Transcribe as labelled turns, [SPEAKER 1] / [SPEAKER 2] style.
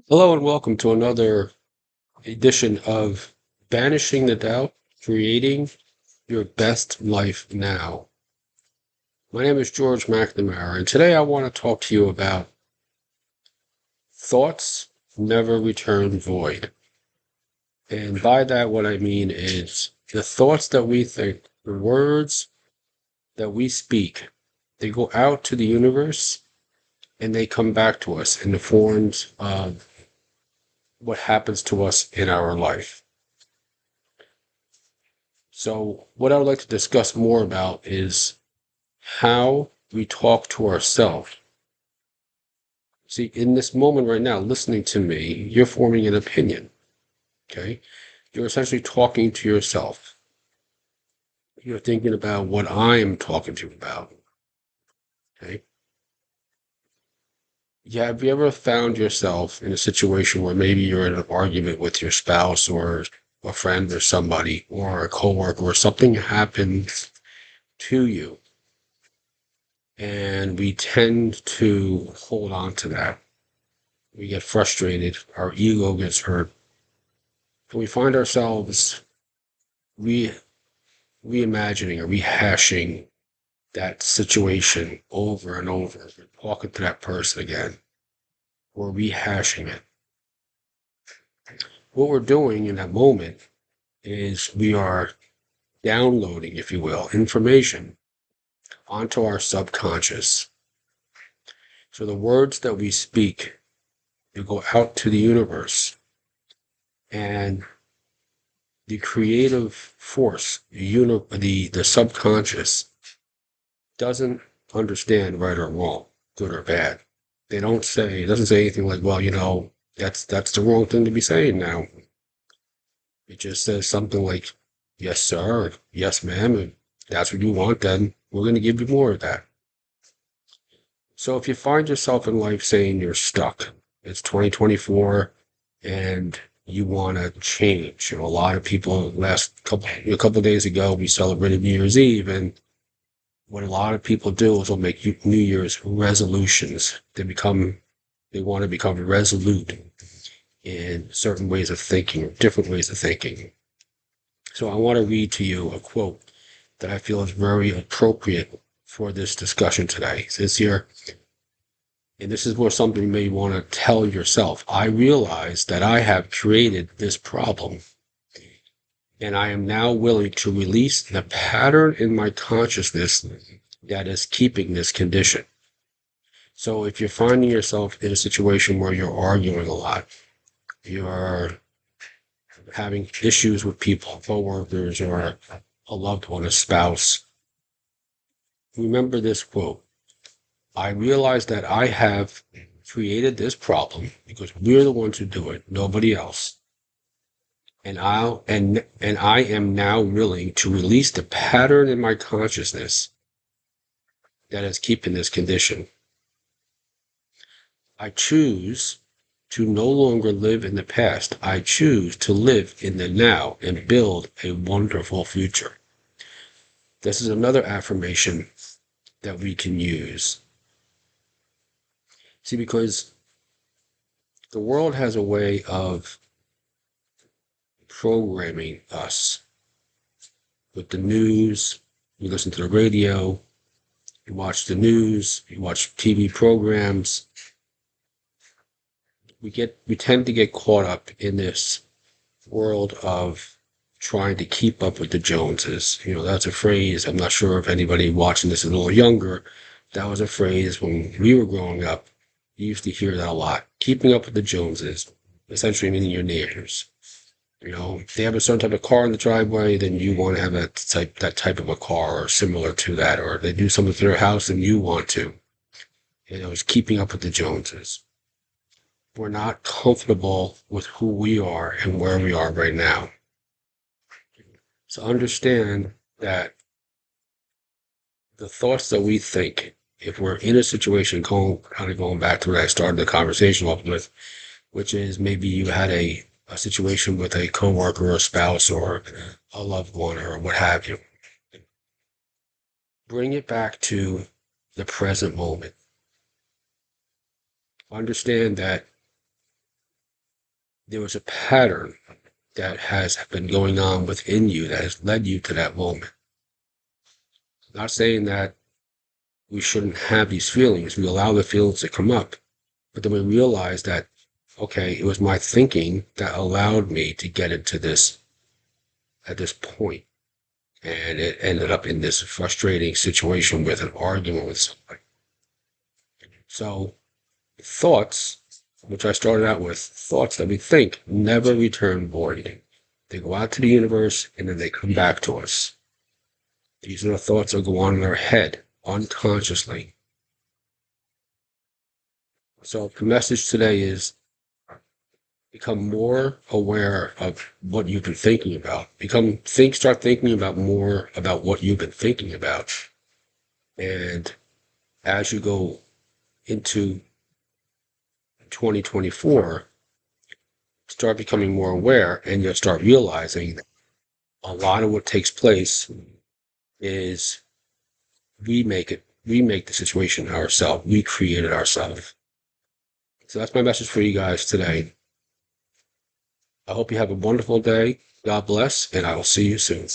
[SPEAKER 1] Hello and welcome to another edition of Banishing the Doubt, Creating Your Best Life Now. My name is George McNamara, and today I want to talk to you about thoughts never return void. And by that, what I mean is the thoughts that we think, the words that we speak, they go out to the universe and they come back to us in the forms of what happens to us in our life. So, what I would like to discuss more about is how we talk to ourselves. See, in this moment right now, listening to me, you're forming an opinion. Okay. You're essentially talking to yourself. You're thinking about what I'm talking to you about. Okay. Yeah. Have you ever found yourself in a situation where maybe you're in an argument with your spouse or a friend or somebody or a coworker or something happens to you and we tend to hold on to that. We get frustrated, our ego gets hurt, and we find ourselves re reimagining or rehashing that situation over and over, talking to that person again, or rehashing it. What we're doing in that moment is we are downloading, if you will, information onto our subconscious. So the words that we speak, they go out to the universe, and the creative force, the subconscious, doesn't understand right or wrong, good or bad. It doesn't say anything like, well, that's the wrong thing to be saying now. It just says something like, yes, sir, or yes, ma'am, and that's what you want, then we're going to give you more of that. So if you find yourself in life saying you're stuck, it's 2024 and you want to change. A lot of people a couple of days ago, we celebrated New Year's Eve, and what a lot of people do is they'll make New Year's resolutions. They want to become resolute in certain ways of thinking, or different ways of thinking. So I want to read to you a quote that I feel is very appropriate for this discussion today. It says here, and this is where something you may want to tell yourself. I realize that I have created this problem, and I am now willing to release the pattern in my consciousness that is keeping this condition. So if you're finding yourself in a situation where you're arguing a lot, you're having issues with people, coworkers, or a loved one, a spouse, remember this quote. I realize that I have created this problem because we're the ones who do it, nobody else. And I am now willing to release the pattern in my consciousness that is keeping this condition. I choose to no longer live in the past. I choose to live in the now and build a wonderful future. This is another affirmation that we can use. See, because the world has a way of programming us with the news. You listen to the radio, you watch the news, you watch TV programs. We tend to get caught up in this world of trying to keep up with the Joneses. That's a phrase. I'm not sure if anybody watching this is a little younger. That was a phrase when we were growing up. You used to hear that a lot. Keeping up with the Joneses, essentially meaning your neighbors. If they have a certain type of car in the driveway, then you want to have that type of a car or similar to that, or they do something to their house and you want to. It's keeping up with the Joneses. We're not comfortable with who we are and where we are right now. So understand that the thoughts that we think, if we're in a situation, going back to what I started the conversation off with, which is maybe you had a situation with a coworker or a spouse or a loved one or what have you. Bring it back to the present moment. Understand that there was a pattern that has been going on within you that has led you to that moment. Not saying that we shouldn't have these feelings. We allow the feelings to come up, but then we realize that, okay, it was my thinking that allowed me to get into this at this point, and it ended up in this frustrating situation with an argument with somebody. So thoughts, which I started out with, thoughts that we think never return void. They go out to the universe and then they come back to us. These are the thoughts that go on in our head unconsciously. So the message today is become more aware of what you've been thinking about. Start thinking about more about what you've been thinking about. And as you go into 2024, start becoming more aware, and you'll start realizing that a lot of what takes place is we make the situation ourselves. We create it ourselves. So that's my message for you guys today. I hope you have a wonderful day. God bless, and I will see you soon.